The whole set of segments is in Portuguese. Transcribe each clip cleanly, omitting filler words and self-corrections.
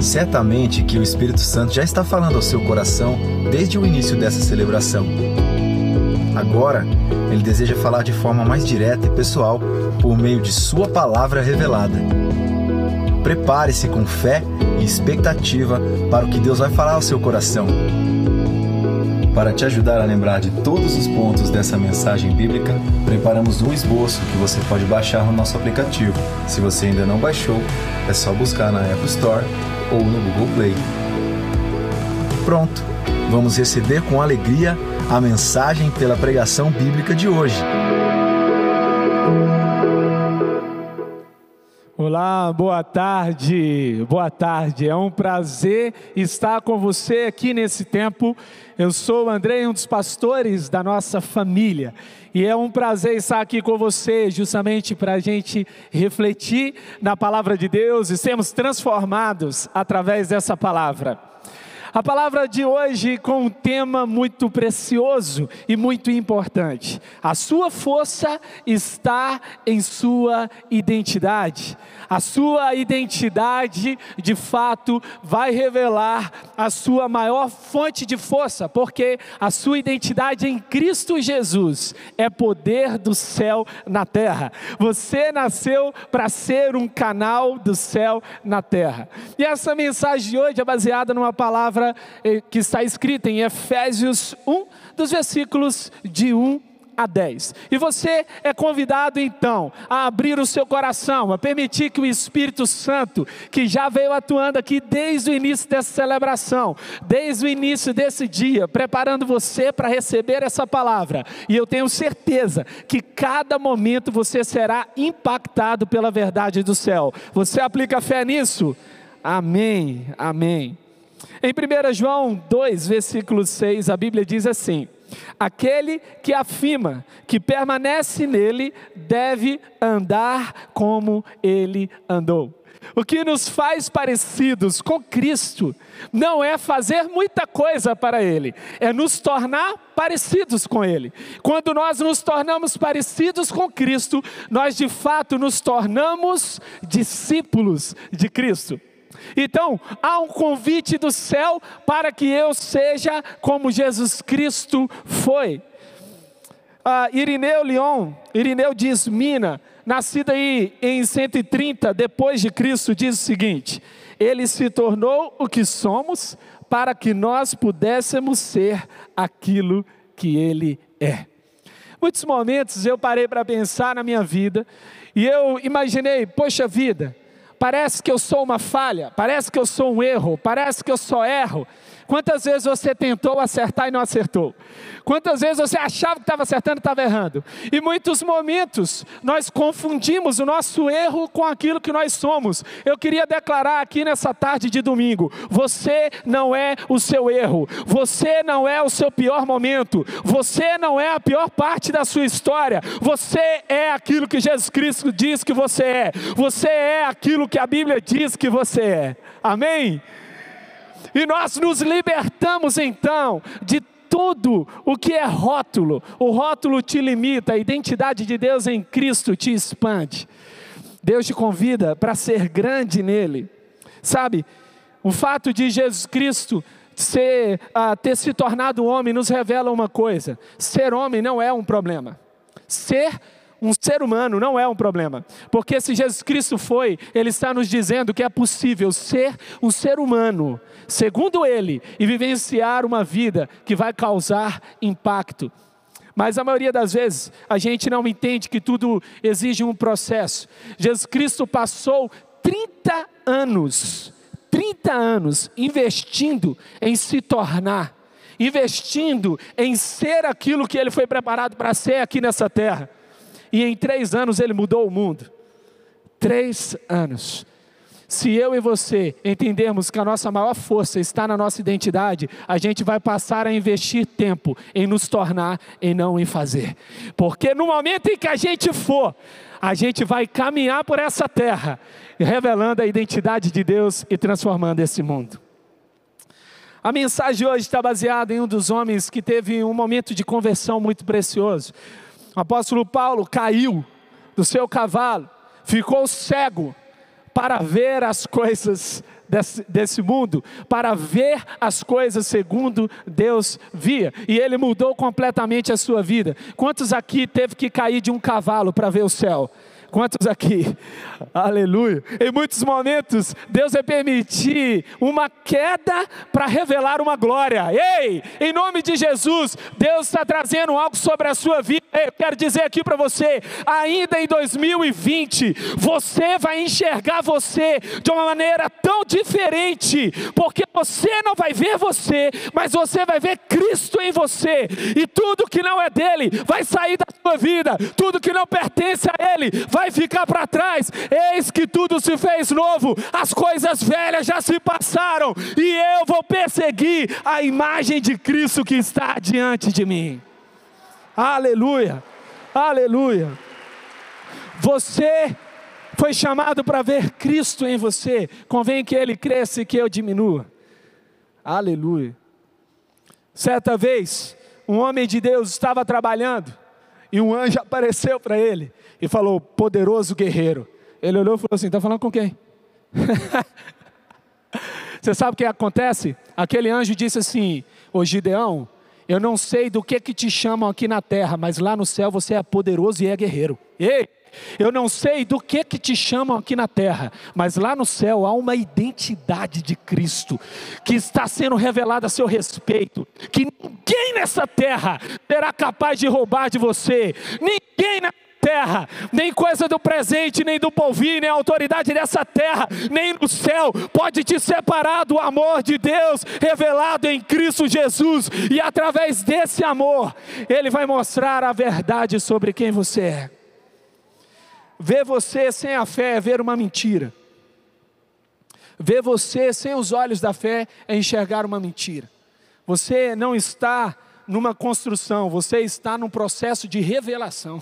Certamente que o Espírito Santo já está falando ao seu coração desde o início dessa celebração. Agora, Ele deseja falar de forma mais direta e pessoal por meio de sua palavra revelada. Prepare-se com fé e expectativa para o que Deus vai falar ao seu coração. Para te ajudar a lembrar de todos os pontos dessa mensagem bíblica, preparamos um esboço que você pode baixar no nosso aplicativo. Se você ainda não baixou, é só buscar na Apple Store ou no Google Play. Pronto, vamos receber com alegria a mensagem pela pregação bíblica de hoje. Olá, boa tarde, é um prazer estar com você aqui nesse tempo. Eu sou o André, um dos pastores da nossa família, e é um prazer estar aqui com você, justamente para a gente refletir na palavra de Deus e sermos transformados através dessa palavra. A palavra de hoje com um tema muito precioso e muito importante. A sua força está em sua identidade. A sua identidade, de fato, vai revelar a sua maior fonte de força, porque a sua identidade em Cristo Jesus é poder do céu na terra. Você nasceu para ser um canal do céu na terra. E essa mensagem de hoje é baseada numa palavra que está escrita em Efésios 1, dos versículos de 1 a 10. E você é convidado então a abrir o seu coração, a permitir que o Espírito Santo, que já veio atuando aqui desde o início dessa celebração, desde o início desse dia, preparando você para receber essa palavra. E eu tenho certeza que cada momento você será impactado pela verdade do céu. Você aplica fé nisso? Amém, amém. Em 1 João 2, versículo 6, a Bíblia diz assim: aquele que afirma que permanece nele deve andar como ele andou. O que nos faz parecidos com Cristo não é fazer muita coisa para Ele, é nos tornar parecidos com Ele. Quando nós nos tornamos parecidos com Cristo, nós de fato nos tornamos discípulos de Cristo. Então, há um convite do céu para que eu seja como Jesus Cristo foi. Irineu de Esmina, nascido aí em 130 depois de Cristo, diz o seguinte: Ele se tornou o que somos para que nós pudéssemos ser aquilo que Ele é. Muitos momentos eu parei para pensar na minha vida e eu imaginei, poxa vida, parece que eu sou uma falha, parece que eu sou um erro, parece que eu só erro. Quantas vezes você tentou acertar e não acertou? Quantas vezes você achava que estava acertando e estava errando? E muitos momentos nós confundimos o nosso erro com aquilo que nós somos. Eu queria declarar aqui nessa tarde de domingo: você não é o seu erro, você não é o seu pior momento, você não é a pior parte da sua história, você é aquilo que Jesus Cristo diz que você é aquilo que a Bíblia diz que você é. Amém? E nós nos libertamos então de tudo o que é rótulo. O rótulo te limita, a identidade de Deus em Cristo te expande. Deus te convida para ser grande nele. Sabe, o fato de Jesus Cristo ter se tornado homem nos revela uma coisa: ser homem não é um problema. Ser um ser humano não é um problema, porque se Jesus Cristo foi, Ele está nos dizendo que é possível ser um ser humano, segundo Ele, e vivenciar uma vida que vai causar impacto. Mas a maioria das vezes, a gente não entende que tudo exige um processo. Jesus Cristo passou 30 anos investindo em se tornar, investindo em ser aquilo que Ele foi preparado para ser aqui nessa terra. E em 3 anos Ele mudou o mundo. 3 anos. Se eu e você entendermos que a nossa maior força está na nossa identidade, a gente vai passar a investir tempo em nos tornar e não em fazer. Porque no momento em que a gente vai caminhar por essa terra, revelando a identidade de Deus e transformando esse mundo. A mensagem de hoje está baseada em um dos homens que teve um momento de conversão muito precioso. O apóstolo Paulo caiu do seu cavalo, ficou cego, para ver as coisas desse mundo, para ver as coisas segundo Deus via, e Ele mudou completamente a sua vida. Quantos aqui teve que cair de um cavalo para ver o céu? Quantos aqui? Aleluia. Em muitos momentos, Deus vai permitir uma queda para revelar uma glória. Ei, em nome de Jesus, Deus está trazendo algo sobre a sua vida. Eu quero dizer aqui para você, ainda em 2020, você vai enxergar você de uma maneira tão diferente, porque você não vai ver você, mas você vai ver Cristo em você, e tudo que não é dele vai sair da sua vida, tudo que não pertence a ele vai ficar para trás. Eis que tudo se fez novo, as coisas velhas já se passaram, e eu vou perseguir a imagem de Cristo que está diante de mim. Aleluia, aleluia. Você foi chamado para ver Cristo em você, convém que Ele cresça e que eu diminua. Aleluia. Certa vez, um homem de Deus estava trabalhando, e um anjo apareceu para ele, e falou: poderoso guerreiro. Ele olhou e falou assim: está falando com quem? Você sabe o que acontece? Aquele anjo disse assim: ô Gideão, eu não sei do que te chamam aqui na terra, mas lá no céu você é poderoso e é guerreiro. Ei, eu não sei do que te chamam aqui na terra, mas lá no céu há uma identidade de Cristo, que está sendo revelada a seu respeito, que ninguém nessa terra será capaz de roubar de você, ninguém na terra, nem coisa do presente, nem do porvir, nem a autoridade dessa terra, nem no céu, pode te separar do amor de Deus, revelado em Cristo Jesus, e através desse amor, Ele vai mostrar a verdade sobre quem você é. Ver você sem a fé é ver uma mentira. Ver você sem os olhos da fé é enxergar uma mentira. Você não está numa construção, você está num processo de revelação.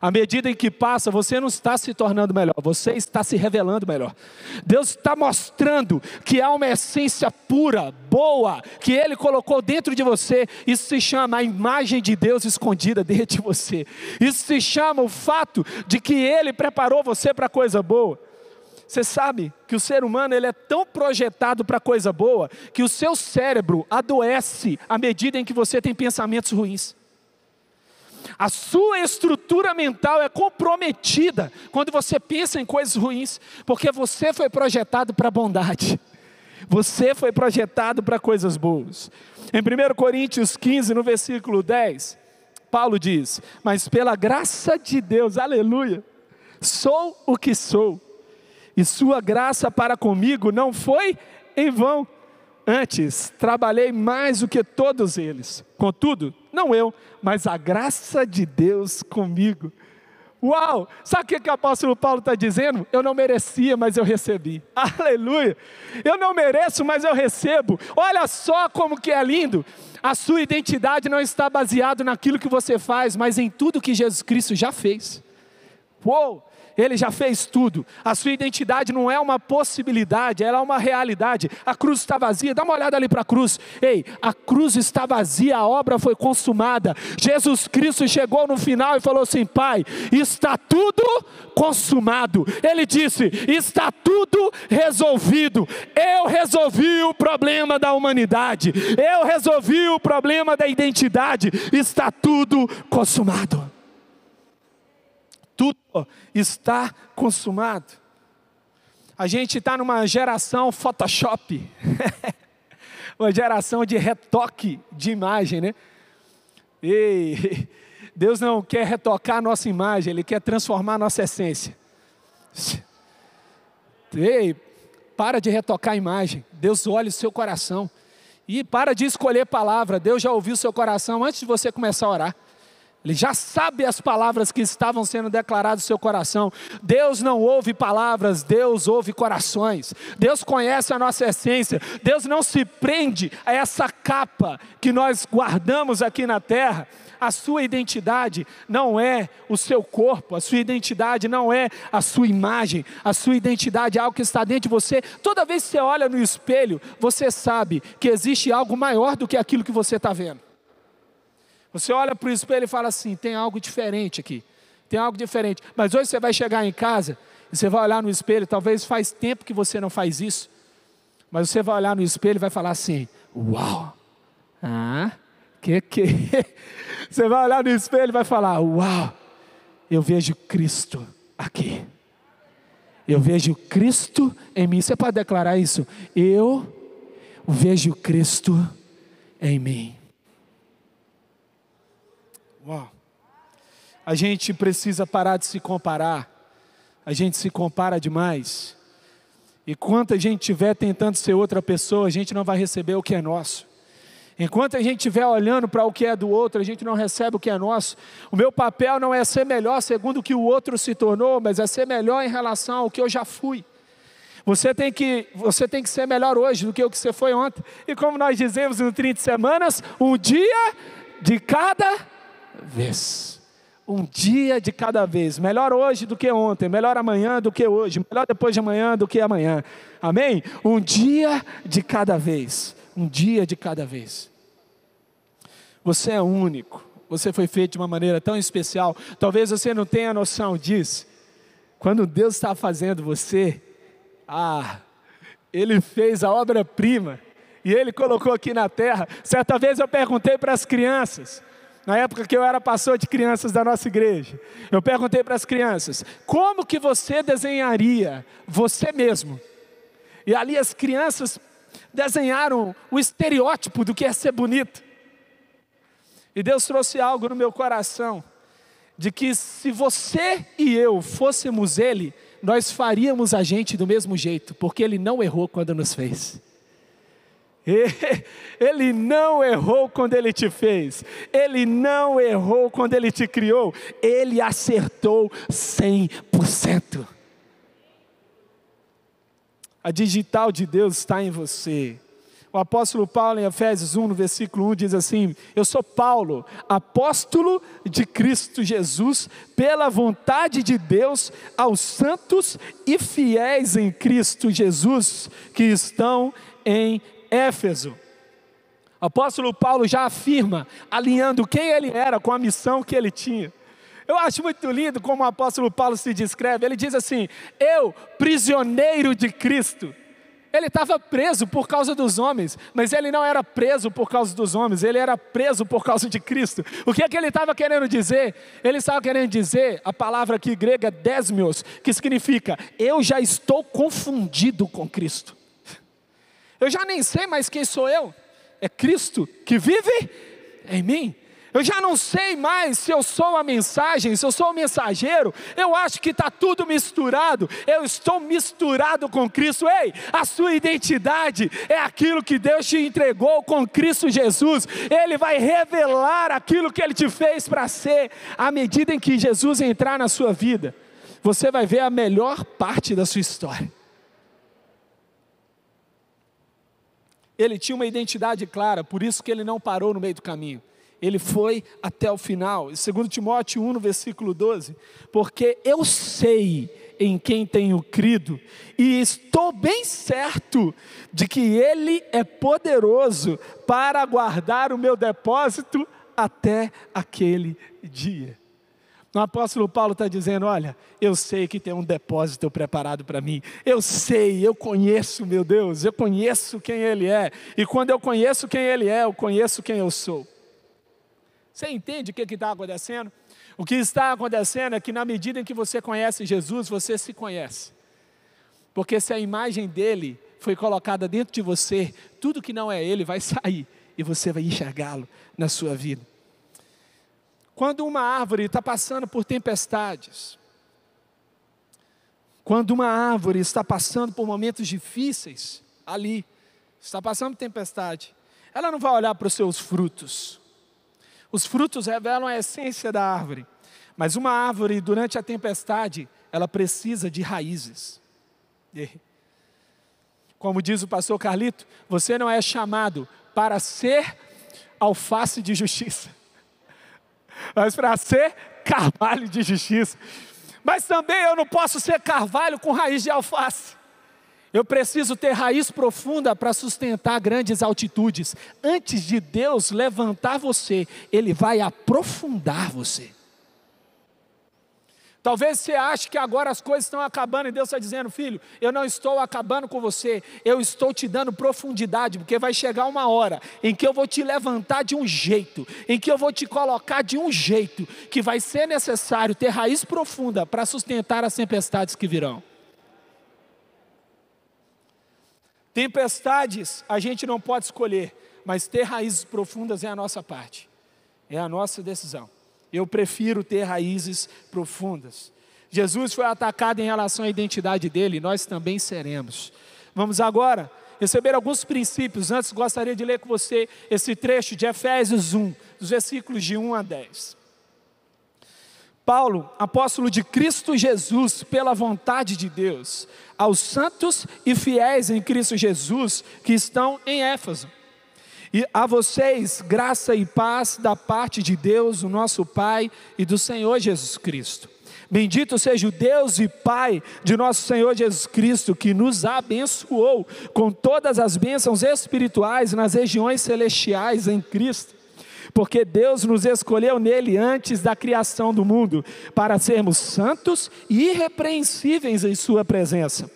À medida em que passa, você não está se tornando melhor, você está se revelando melhor. Deus está mostrando que há uma essência pura, boa, que Ele colocou dentro de você. Isso se chama a imagem de Deus escondida dentro de você. Isso se chama o fato de que Ele preparou você para coisa boa. Você sabe que o ser humano ele é tão projetado para coisa boa, que o seu cérebro adoece à medida em que você tem pensamentos ruins. A sua estrutura mental é comprometida quando você pensa em coisas ruins, porque você foi projetado para a bondade. Você foi projetado para coisas boas. Em 1 Coríntios 15, no versículo 10, Paulo diz: mas pela graça de Deus, aleluia, sou o que sou, e sua graça para comigo não foi em vão. Antes, trabalhei mais do que todos eles. Contudo, não eu, mas a graça de Deus comigo. Uau! Sabe o que o apóstolo Paulo está dizendo? Eu não merecia, mas eu recebi. Aleluia! Eu não mereço, mas eu recebo. Olha só como que é lindo. A sua identidade não está baseada naquilo que você faz, mas em tudo que Jesus Cristo já fez. Uou! Ele já fez tudo. A sua identidade não é uma possibilidade, ela é uma realidade. A cruz está vazia, dá uma olhada ali para a cruz. Ei, a cruz está vazia, a obra foi consumada. Jesus Cristo chegou no final e falou assim: Pai, está tudo consumado. Ele disse: está tudo resolvido. Eu resolvi o problema da humanidade. Eu resolvi o problema da identidade. Está tudo consumado. Tudo está consumado. A gente está numa geração Photoshop, uma geração de retoque de imagem, né? E Deus não quer retocar a nossa imagem, Ele quer transformar a nossa essência. Ei, para de retocar a imagem, Deus olha o seu coração. E para de escolher palavra, Deus já ouviu o seu coração antes de você começar a orar. Ele já sabe as palavras que estavam sendo declaradas no seu coração. Deus não ouve palavras, Deus ouve corações. Deus conhece a nossa essência. Deus não se prende a essa capa que nós guardamos aqui na terra. A sua identidade não é o seu corpo, a sua identidade não é a sua imagem, a sua identidade é algo que está dentro de você. Toda vez que você olha no espelho, você sabe que existe algo maior do que aquilo que você está vendo. Você olha para o espelho e fala assim: tem algo diferente aqui, tem algo diferente. Mas hoje você vai chegar em casa E você vai olhar no espelho, talvez faz tempo que você não faz isso, mas você vai olhar no espelho e vai falar assim: uau! Você vai olhar no espelho e vai falar: uau! Eu vejo Cristo aqui. Eu vejo Cristo em mim. Você pode declarar isso? Eu vejo Cristo em mim. Uau! A gente precisa parar de se comparar. A gente se compara demais. E enquanto a gente estiver tentando ser outra pessoa, a gente não vai receber o que é nosso. Enquanto a gente estiver olhando para o que é do outro, a gente não recebe o que é nosso. O meu papel não é ser melhor segundo o que o outro se tornou, mas é ser melhor em relação ao que eu já fui. Você tem que ser melhor hoje do que o que você foi ontem. E como nós dizemos no 30 semanas, um dia de cada vez. Um dia de cada vez. Melhor hoje do que ontem, melhor amanhã do que hoje, melhor depois de amanhã do que amanhã. Amém? Um dia de cada vez. Um dia de cada vez. Você é único. Você foi feito de uma maneira tão especial. Talvez você não tenha noção disso. Quando Deus está fazendo você, Ele fez a obra-prima. E Ele colocou aqui na terra. Certa vez eu perguntei para as crianças, na época que eu era pastor de crianças da nossa igreja, eu perguntei para as crianças: como que você desenharia você mesmo? E ali as crianças desenharam o estereótipo do que é ser bonito. E Deus trouxe algo no meu coração, de que se você e eu fôssemos Ele, nós faríamos a gente do mesmo jeito, porque Ele não errou quando nos fez. Ele não errou quando Ele te fez. Ele não errou quando Ele te criou. Ele acertou 100%. A digital de Deus está em você. O apóstolo Paulo, em Efésios 1, no versículo 1, diz assim: eu sou Paulo, apóstolo de Cristo Jesus, pela vontade de Deus, aos santos e fiéis em Cristo Jesus, que estão em Éfeso. O apóstolo Paulo já afirma, alinhando quem ele era com a missão que ele tinha. Eu acho muito lindo como o apóstolo Paulo se descreve. Ele diz assim: eu, prisioneiro de Cristo. Ele estava preso por causa dos homens, mas ele não era preso por causa dos homens, ele era preso por causa de Cristo. O que é que ele estava querendo dizer? Ele estava querendo dizer a palavra aqui grega desmios, que significa: eu já estou confundido com Cristo. Eu já nem sei mais quem sou eu. É Cristo que vive em mim. Eu já não sei mais se eu sou a mensagem, se eu sou o mensageiro. Eu acho que está tudo misturado. Eu estou misturado com Cristo. Ei, a sua identidade é aquilo que Deus te entregou com Cristo Jesus. Ele vai revelar aquilo que Ele te fez para ser. À medida em que Jesus entrar na sua vida, você vai ver a melhor parte da sua história. Ele tinha uma identidade clara, por isso que ele não parou no meio do caminho. Ele foi até o final. 2 Timóteo 1, no versículo 12. Porque eu sei em quem tenho crido, e estou bem certo de que Ele é poderoso para guardar o meu depósito até aquele dia. O apóstolo Paulo está dizendo: olha, eu sei que tem um depósito preparado para mim. Eu sei, eu conheço meu Deus, eu conheço quem Ele é. E quando eu conheço quem Ele é, eu conheço quem eu sou. Você entende o que está acontecendo? O que está acontecendo é que na medida em que você conhece Jesus, você se conhece. Porque se a imagem dele foi colocada dentro de você, tudo que não é ele vai sair e você vai enxergá-lo na sua vida. Quando uma árvore está passando por tempestades, quando uma árvore está passando por momentos difíceis, ali, está passando por tempestade, ela não vai olhar para os seus frutos. Os frutos revelam a essência da árvore. Mas uma árvore, durante a tempestade, ela precisa de raízes. Como diz o pastor Carlito, você não é chamado para ser alface de justiça, mas para ser carvalho de justiça. Mas também eu não posso ser carvalho com raiz de alface. Eu preciso ter raiz profunda para sustentar grandes altitudes. Antes de Deus levantar você, Ele vai aprofundar você. Talvez você ache que agora as coisas estão acabando e Deus está dizendo: filho, eu não estou acabando com você, eu estou te dando profundidade, porque vai chegar uma hora em que eu vou te levantar de um jeito, em que eu vou te colocar de um jeito, que vai ser necessário ter raiz profunda para sustentar as tempestades que virão. Tempestades a gente não pode escolher, mas ter raízes profundas é a nossa parte, é a nossa decisão. Eu prefiro ter raízes profundas. Jesus foi atacado em relação à identidade dele, nós também seremos. Vamos agora receber alguns princípios. Antes gostaria de ler com você esse trecho de Efésios 1, dos versículos de 1 a 10. Paulo, apóstolo de Cristo Jesus, pela vontade de Deus, aos santos e fiéis em Cristo Jesus, que estão em Éfeso. E a vocês, graça e paz da parte de Deus, o nosso Pai, e do Senhor Jesus Cristo. Bendito seja o Deus e Pai de nosso Senhor Jesus Cristo, que nos abençoou com todas as bênçãos espirituais nas regiões celestiais em Cristo. Porque Deus nos escolheu nele antes da criação do mundo, para sermos santos e irrepreensíveis em sua presença.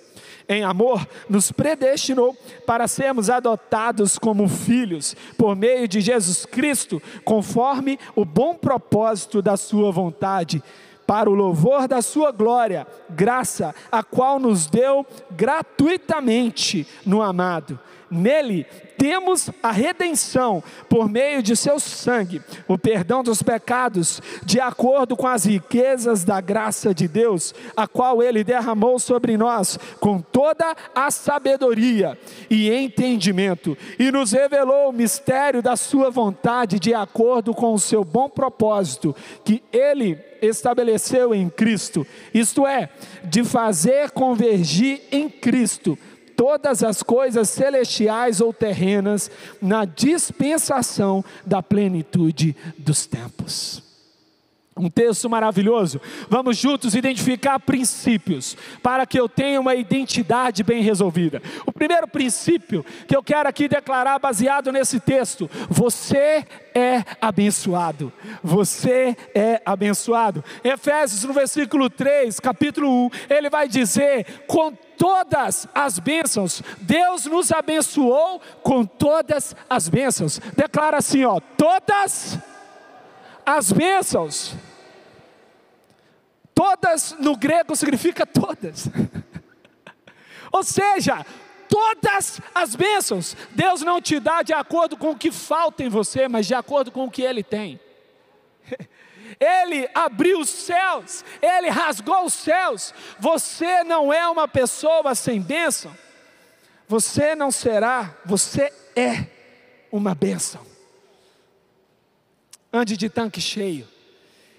Em amor, nos predestinou para sermos adotados como filhos, por meio de Jesus Cristo, conforme o bom propósito da sua vontade, para o louvor da sua glória, graça a qual nos deu gratuitamente no amado. Nele temos a redenção por meio de seu sangue, o perdão dos pecados, de acordo com as riquezas da graça de Deus, a qual ele derramou sobre nós com toda a sabedoria e entendimento, e nos revelou o mistério da sua vontade, de acordo com o seu bom propósito, que ele estabeleceu em Cristo, isto é, de fazer convergir em Cristo todas as coisas celestiais ou terrenas, na dispensação da plenitude dos tempos. Um texto maravilhoso. Vamos juntos identificar princípios, para que eu tenha uma identidade bem resolvida. O primeiro princípio que eu quero aqui declarar, baseado nesse texto: você é abençoado. Você é abençoado. Efésios, no versículo 3, capítulo 1, ele vai dizer: com todas as bênçãos, Deus nos abençoou com todas as bênçãos. Declara assim, ó: todas as bênçãos. Todas no grego significa todas. Ou seja, todas as bênçãos. Deus não te dá de acordo com o que falta em você, mas de acordo com o que Ele tem. Ele abriu os céus, Ele rasgou os céus. Você não é uma pessoa sem bênção. Você não será, você é uma bênção. Ande de tanque cheio.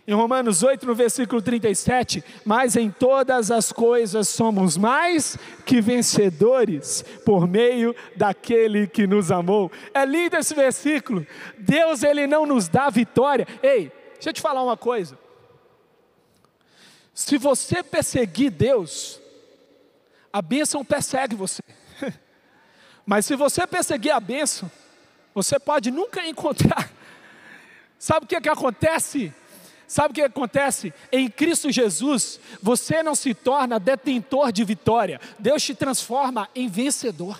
Em Romanos 8, no versículo 37, mas em todas as coisas somos mais que vencedores, por meio daquele que nos amou. É lindo esse versículo. Deus, Ele não nos dá vitória. Ei, deixa eu te falar uma coisa. Se você perseguir Deus, a bênção persegue você. Mas se você perseguir a bênção, você pode nunca encontrar. Sabe o que acontece? Sabe o que acontece? Em Cristo Jesus, você não se torna detentor de vitória. Deus te transforma em vencedor.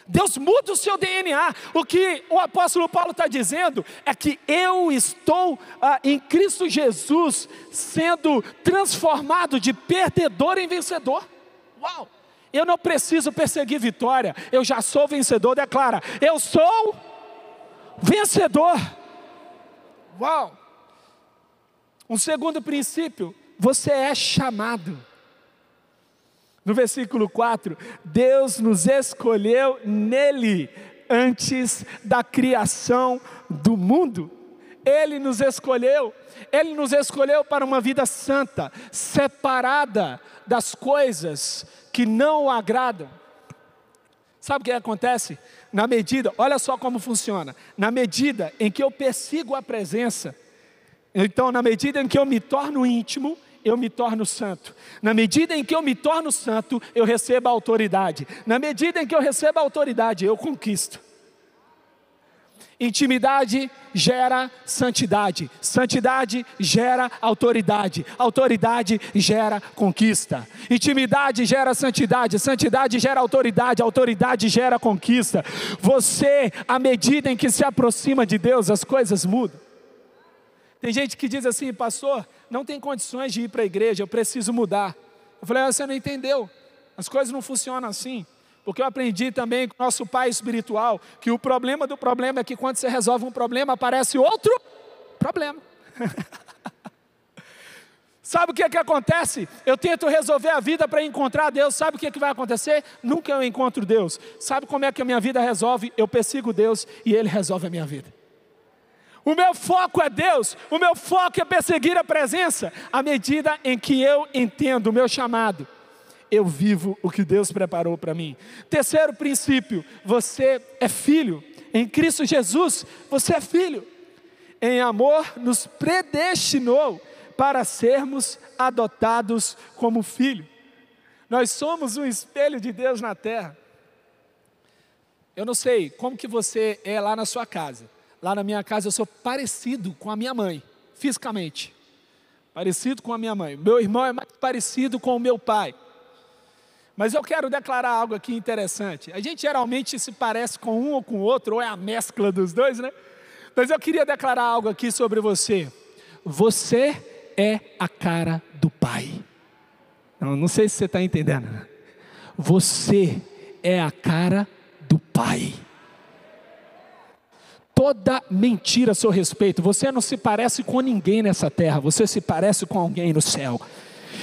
Deus muda o seu DNA. O que o apóstolo Paulo está dizendo é que eu estou em Cristo Jesus sendo transformado de perdedor em vencedor. Uau! Eu não preciso perseguir vitória, eu já sou vencedor. Declara: eu sou vencedor. Uau! Um segundo princípio: você é chamado. No versículo 4, Deus nos escolheu nele antes da criação do mundo. Ele nos escolheu para uma vida santa, separada das coisas que não o agradam. Sabe o que acontece? Na medida, olha só como funciona, na medida em que eu persigo a presença, então na medida em que eu me torno íntimo, eu me torno santo. Na medida em que eu me torno santo, eu recebo a autoridade. Na medida em que eu recebo a autoridade, eu conquisto. Intimidade gera santidade, santidade gera autoridade, autoridade gera conquista. Intimidade gera santidade, santidade gera autoridade, autoridade gera conquista. Você, à medida em que se aproxima de Deus, as coisas mudam. Tem gente que diz assim: pastor, não tem condições de ir para a igreja, eu preciso mudar. Eu falei: você não entendeu, as coisas não funcionam assim. Porque eu aprendi também com o nosso pai espiritual, que o problema do problema é que quando você resolve um problema, aparece outro problema. Sabe o que acontece? Eu tento resolver a vida para encontrar Deus. Sabe o que vai acontecer? Nunca eu encontro Deus. Sabe como é que a minha vida resolve? Eu persigo Deus e Ele resolve a minha vida. O meu foco é Deus, o meu foco é perseguir a presença. À medida em que eu entendo o meu chamado, eu vivo o que Deus preparou para mim. Terceiro princípio: você é filho. Em Cristo Jesus, você é filho. Em amor, nos predestinou para sermos adotados como filho. Nós somos um espelho de Deus na terra. Eu não sei como que você é lá na sua casa. Lá na minha casa eu sou parecido com a minha mãe, fisicamente. Parecido com a minha mãe. Meu irmão é mais parecido com o meu pai. Mas eu quero declarar algo aqui interessante. A gente geralmente se parece com um ou com o outro, ou é a mescla dos dois, né? Mas eu queria declarar algo aqui sobre você. Você é a cara do Pai. Não sei se você está entendendo. Você é a cara do Pai. Toda mentira a seu respeito. Você não se parece com ninguém nessa terra. Você se parece com alguém no céu.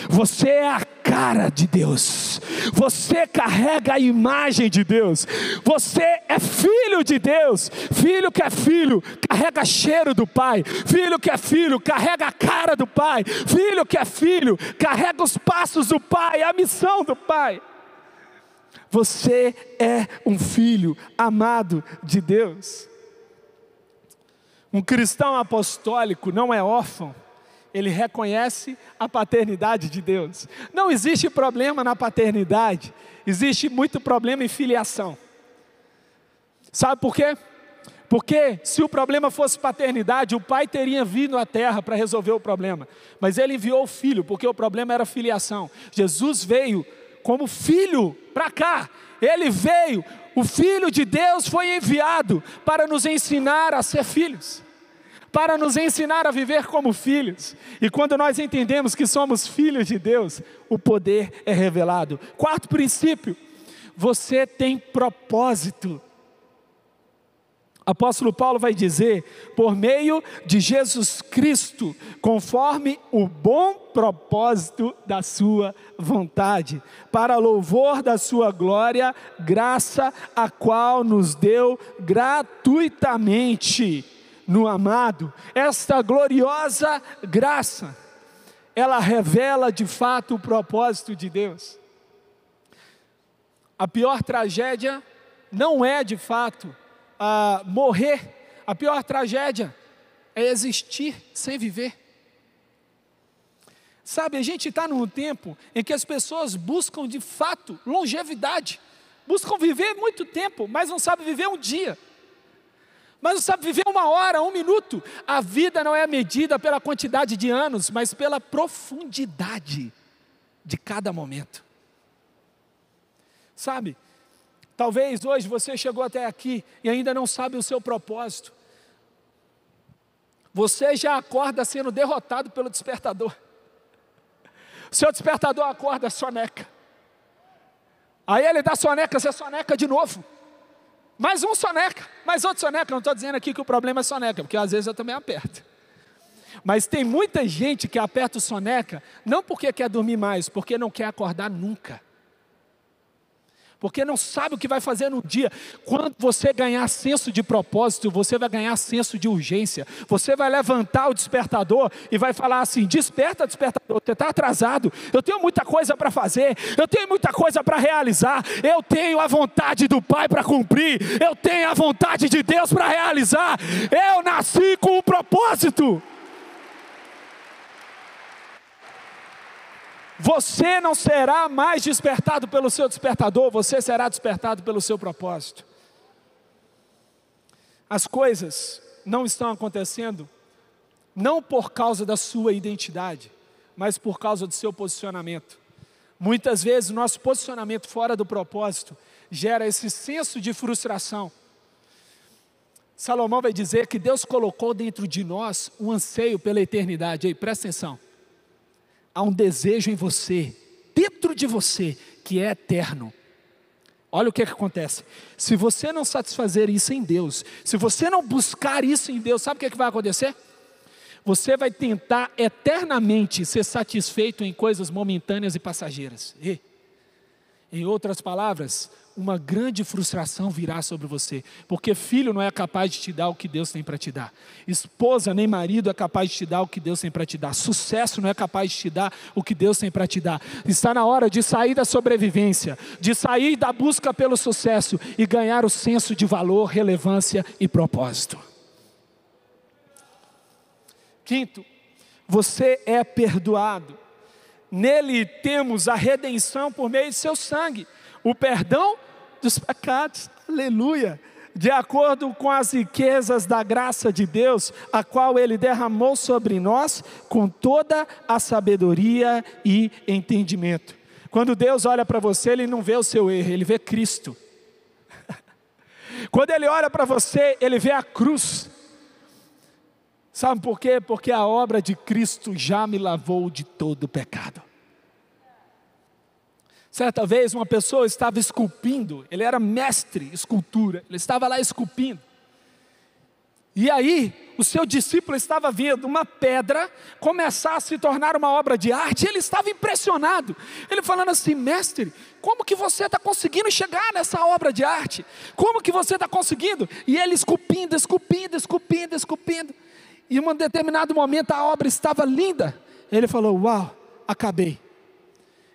Você é a cara de Deus. Você carrega a imagem de Deus. Você é filho de Deus. Filho que é filho, carrega cheiro do Pai. Filho que é filho, carrega a cara do Pai. Filho que é filho, carrega os passos do Pai, a missão do Pai. Você é um filho amado de Deus. Um cristão apostólico não é órfão. Ele reconhece a paternidade de Deus. Não existe problema na paternidade, existe muito problema em filiação. Sabe por quê? Porque se o problema fosse paternidade, o pai teria vindo à terra para resolver o problema. Mas ele enviou o filho, porque o problema era filiação. Jesus veio como filho para cá. Ele veio, o Filho de Deus foi enviado para nos ensinar a ser filhos. Para nos ensinar a viver como filhos. E quando nós entendemos que somos filhos de Deus, o poder é revelado. Quarto princípio: você tem propósito. Apóstolo Paulo vai dizer: por meio de Jesus Cristo, conforme o bom propósito da sua vontade, para louvor da sua glória, graça a qual nos deu gratuitamente no amado. Esta gloriosa graça, ela revela de fato o propósito de Deus. A pior tragédia não é de fato morrer. A pior tragédia é existir sem viver. Sabe, a gente está num tempo em que as pessoas buscam de fato longevidade, buscam viver muito tempo, mas não sabem viver um dia, mas não sabe viver uma hora, um minuto. A vida não é medida pela quantidade de anos, mas pela profundidade de cada momento. Sabe, talvez hoje você chegou até aqui e ainda não sabe o seu propósito. Você já acorda sendo derrotado pelo despertador. O seu despertador acorda, soneca. Aí ele dá soneca, você soneca de novo. Mais um soneca, mais outro soneca. Não estou dizendo aqui que o problema é soneca, porque às vezes eu também aperto. Mas tem muita gente que aperta o soneca, não porque quer dormir mais, porque não quer acordar nunca. Porque não sabe o que vai fazer no dia. Quando você ganhar senso de propósito, você vai ganhar senso de urgência. Você vai levantar o despertador e vai falar assim: desperta, despertador, você está atrasado. Eu tenho muita coisa para fazer, eu tenho muita coisa para realizar. Eu tenho a vontade do Pai para cumprir, eu tenho a vontade de Deus para realizar. Eu nasci com um propósito. Você não será mais despertado pelo seu despertador, você será despertado pelo seu propósito. As coisas não estão acontecendo não por causa da sua identidade, mas por causa do seu posicionamento. Muitas vezes o nosso posicionamento fora do propósito gera esse senso de frustração. Salomão vai dizer que Deus colocou dentro de nós um anseio pela eternidade. Ei, presta atenção. Há um desejo em você, dentro de você, que é eterno. Olha o que acontece. Se você não satisfazer isso em Deus, se você não buscar isso em Deus, sabe o que vai acontecer? Você vai tentar eternamente ser satisfeito em coisas momentâneas e passageiras. E, em outras palavras, uma grande frustração virá sobre você, porque filho não é capaz de te dar o que Deus tem para te dar, esposa nem marido é capaz de te dar o que Deus tem para te dar, sucesso não é capaz de te dar o que Deus tem para te dar. Está na hora de sair da sobrevivência, de sair da busca pelo sucesso e ganhar o senso de valor, relevância e propósito. Quinto, você é perdoado. Nele temos a redenção por meio de seu sangue, o perdão dos pecados, aleluia, de acordo com as riquezas da graça de Deus, a qual Ele derramou sobre nós, com toda a sabedoria e entendimento. Quando Deus olha para você, Ele não vê o seu erro, Ele vê Cristo. Quando Ele olha para você, Ele vê a cruz. Sabe por quê? Porque a obra de Cristo já me lavou de todo o pecado. Certa vez uma pessoa estava esculpindo, ele era mestre em escultura, ele estava lá esculpindo. E aí, o seu discípulo estava vendo uma pedra começar a se tornar uma obra de arte, e ele estava impressionado. Ele falando assim: mestre, como que você está conseguindo chegar nessa obra de arte? Como que você está conseguindo? E ele esculpindo. E em um determinado momento a obra estava linda. Ele falou: uau, acabei.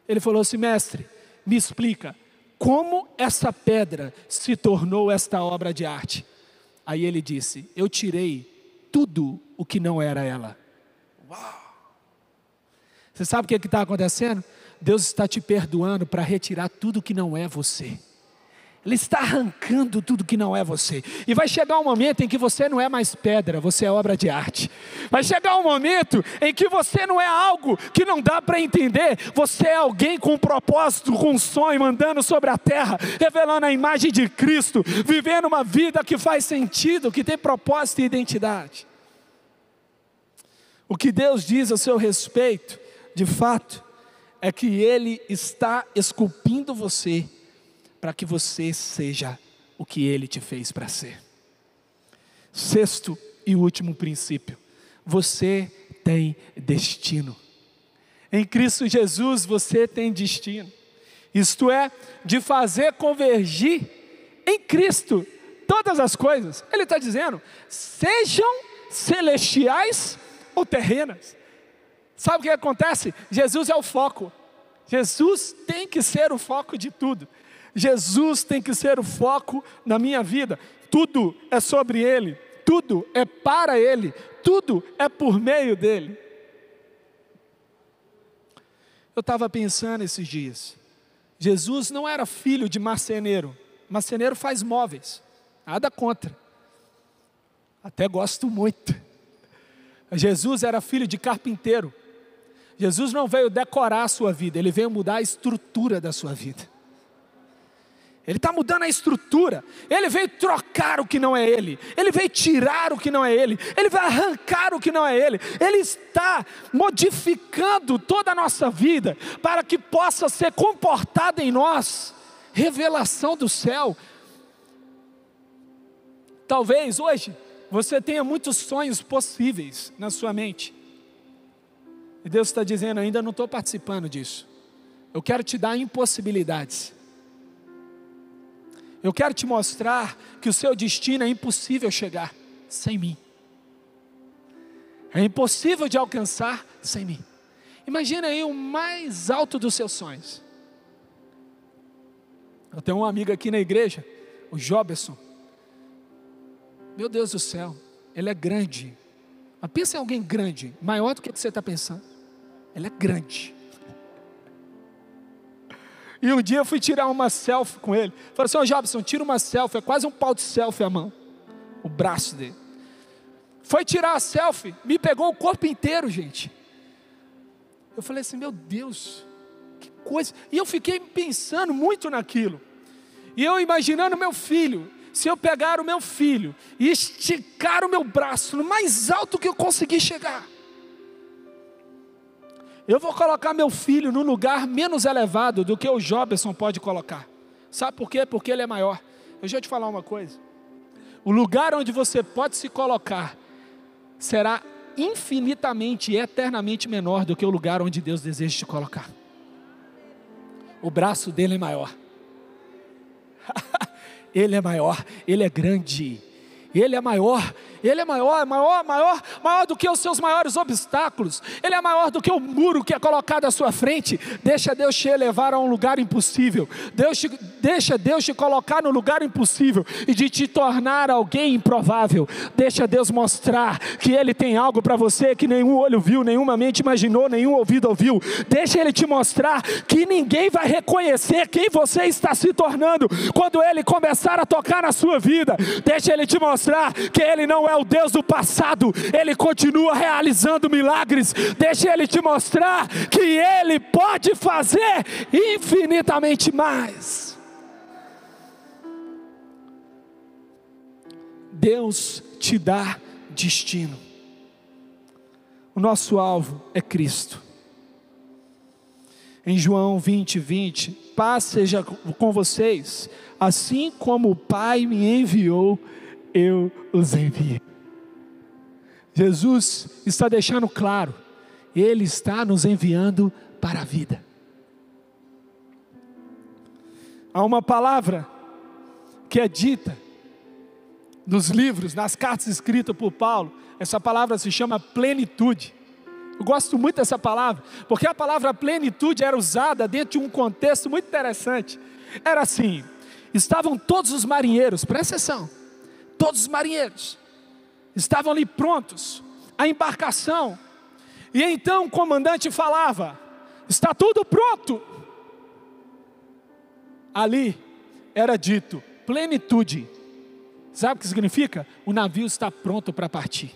Ele falou assim: mestre, me explica, como essa pedra se tornou esta obra de arte? Aí ele disse: eu tirei tudo o que não era ela. Uau! Você sabe o que está acontecendo? Deus está te perdoando para retirar tudo o que não é você. Ele está arrancando tudo que não é você. E vai chegar um momento em que você não é mais pedra, você é obra de arte. Vai chegar um momento em que você não é algo que não dá para entender. Você é alguém com um propósito, com um sonho, andando sobre a terra, revelando a imagem de Cristo, vivendo uma vida que faz sentido, que tem propósito e identidade. O que Deus diz a seu respeito, de fato, é que Ele está esculpindo você, para que você seja o que Ele te fez para ser. Sexto e último princípio: você tem destino. Em Cristo Jesus você tem destino. Isto é, de fazer convergir em Cristo todas as coisas. Ele está dizendo: sejam celestiais ou terrenas. Sabe o que acontece? Jesus é o foco. Jesus tem que ser o foco de tudo. Jesus tem que ser o foco na minha vida. Tudo é sobre Ele, tudo é para Ele, tudo é por meio dEle. Eu estava pensando esses dias, Jesus não era filho de marceneiro. Marceneiro faz móveis, nada contra, até gosto muito. Jesus era filho de carpinteiro. Jesus não veio decorar a sua vida, Ele veio mudar a estrutura da sua vida. Ele está mudando a estrutura. Ele veio trocar o que não é Ele. Ele veio tirar o que não é Ele. Ele vai arrancar o que não é Ele. Ele está modificando toda a nossa vida, para que possa ser comportada em nós revelação do céu. Talvez hoje você tenha muitos sonhos possíveis na sua mente, e Deus está dizendo: ainda não estou participando disso. Eu quero te dar impossibilidades. Eu quero te mostrar que o seu destino é impossível chegar sem mim. É impossível de alcançar sem mim. Imagina aí o mais alto dos seus sonhos. Eu tenho um amigo aqui na igreja, o Joberson. Meu Deus do céu, ele é grande. Mas pensa em alguém grande, maior do que você está pensando. Ele é grande. E um dia eu fui tirar uma selfie com ele. Falei assim: ô Jobson, tira uma selfie, é quase um pau de selfie a mão. o braço dele. Foi tirar a selfie, me pegou o corpo inteiro, gente. Eu falei assim, meu Deus, que coisa. E eu fiquei pensando muito naquilo. E eu imaginando meu filho, se eu pegar o meu filho e esticar o meu braço no mais alto que eu conseguir chegar, eu vou colocar meu filho num lugar menos elevado do que o Joberson pode colocar. Sabe por quê? Porque ele é maior. Deixa eu te falar uma coisa. O lugar onde você pode se colocar será infinitamente e eternamente menor do que o lugar onde Deus deseja te colocar. O braço dele é maior. Ele é maior, ele é grande. Ele é maior, ele é maior do que os seus maiores obstáculos. Ele é maior do que o muro que é colocado à sua frente. Deixa Deus te levar a um lugar impossível. Deixa Deus te colocar no lugar impossível e de te tornar alguém improvável. Deixa Deus mostrar que Ele tem algo para você que nenhum olho viu, nenhuma mente imaginou, nenhum ouvido ouviu. Deixa Ele te mostrar que ninguém vai reconhecer quem você está se tornando quando Ele começar a tocar na sua vida. Deixa Ele te mostrar que Ele não é o Deus do passado, Ele continua realizando milagres. Deixa Ele te mostrar que Ele pode fazer infinitamente mais. Deus te dá destino. O nosso alvo é Cristo. Em João 20:20, paz seja com vocês, assim como o Pai me enviou, eu os enviei. Jesus está deixando claro, Ele está nos enviando para a vida. Há uma palavra que é dita nos livros, nas cartas escritas por Paulo. Essa palavra se chama plenitude. Eu gosto muito dessa palavra, porque a palavra plenitude era usada dentro de um contexto muito interessante. Era assim, estavam todos os marinheiros, presta atenção, todos os marinheiros estavam ali prontos, a embarcação, e então o comandante falava, está tudo pronto. Ali era dito plenitude. Sabe o que significa? O navio está pronto para partir.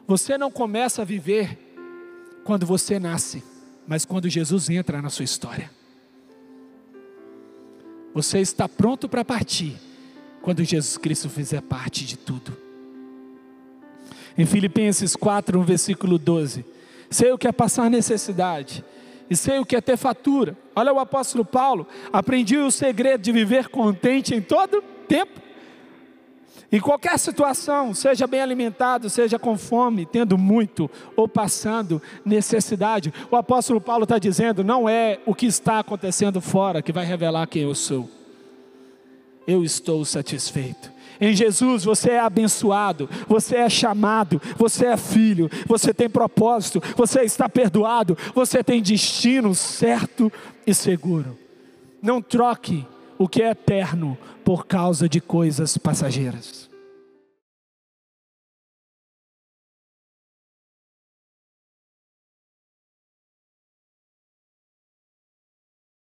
Você não começa a viver quando você nasce, mas quando Jesus entra na sua história. Você está pronto para partir quando Jesus Cristo fizer parte de tudo. Em Filipenses 4, no versículo 12, sei o que é passar necessidade, e sei o que é ter fatura. Olha o apóstolo Paulo, aprendi o segredo de viver contente em todo tempo, em qualquer situação, seja bem alimentado, seja com fome, tendo muito ou passando necessidade. O apóstolo Paulo está dizendo, não é o que está acontecendo fora que vai revelar quem eu sou. Eu estou satisfeito. Em Jesus você é abençoado, você é chamado, você é filho, você tem propósito, você está perdoado, você tem destino certo e seguro. Não troque o que é eterno por causa de coisas passageiras.